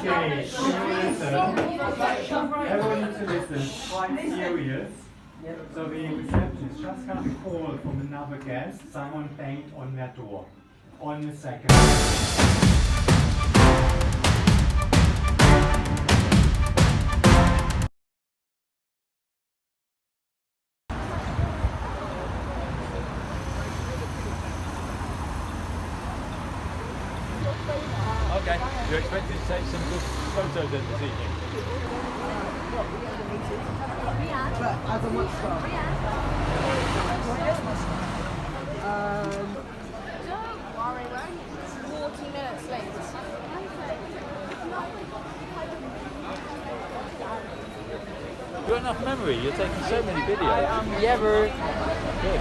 Okay, listen. Everyone needs to listen. It's quite serious. So the receptionist just got a call from another guest. Someone banged on their door. On the second. Okay, you're expected to take some good photos then this evening? But as a much start. Don't worry, we're only 40 minutes late. You've got enough memory, you're taking so many videos. Yeah, bro. Good.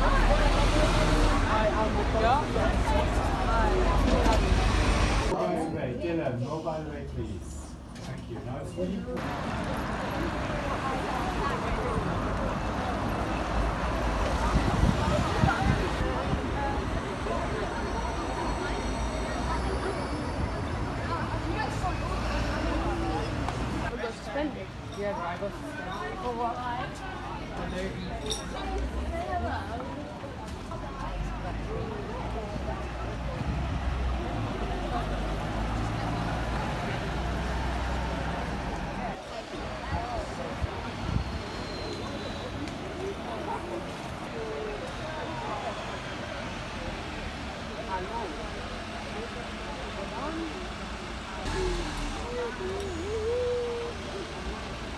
Right, Dylan, mobile way, please. Thank you. Now it's really Suspended. Yeah, bro, I got suspended. For what?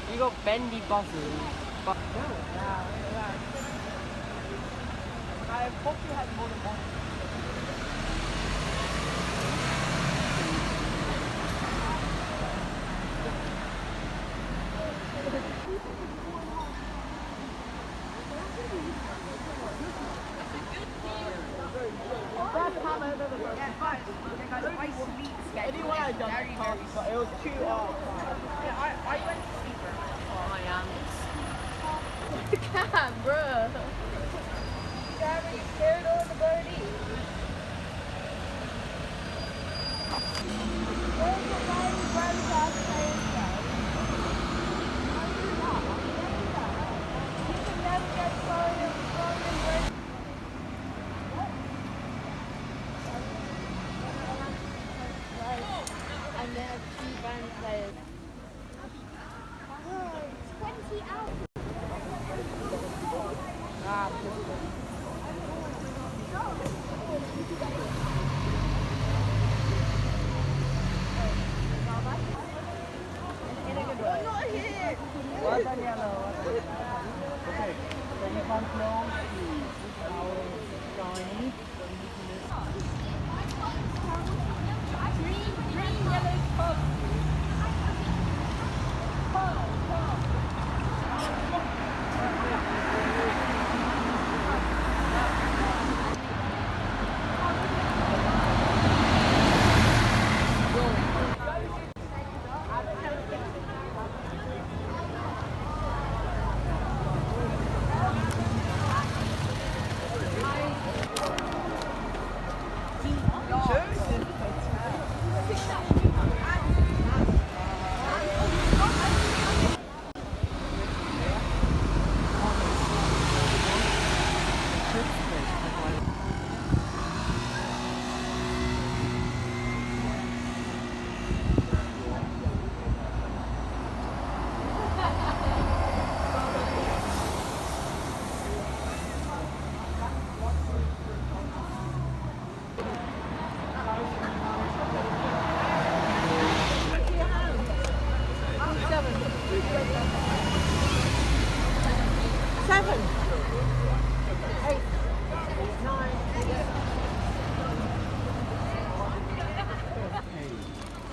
You got bendy buzzers. But I hope you had more than one. Anyway, I done it, but it was too hard. I went to sleeper. Oh, I am. Cam, bruh. Cam, are you scared of the birdie? Where's the birdie runs off playing stuff? You can never get started from the birdie. And they have 2 band players. Oh, 20 out. Not here. What a yellow. Okay, can you come close to our drawing? Green, yellow, purple.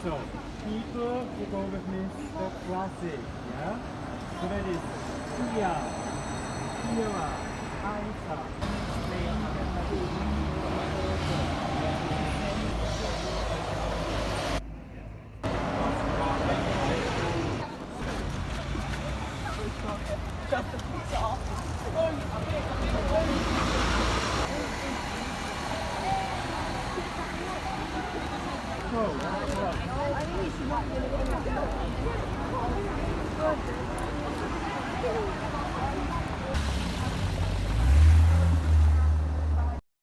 So, people who go with me, the classic, yeah? So that is Kia, Kira, Aisa, Shut the pizza off. So, good.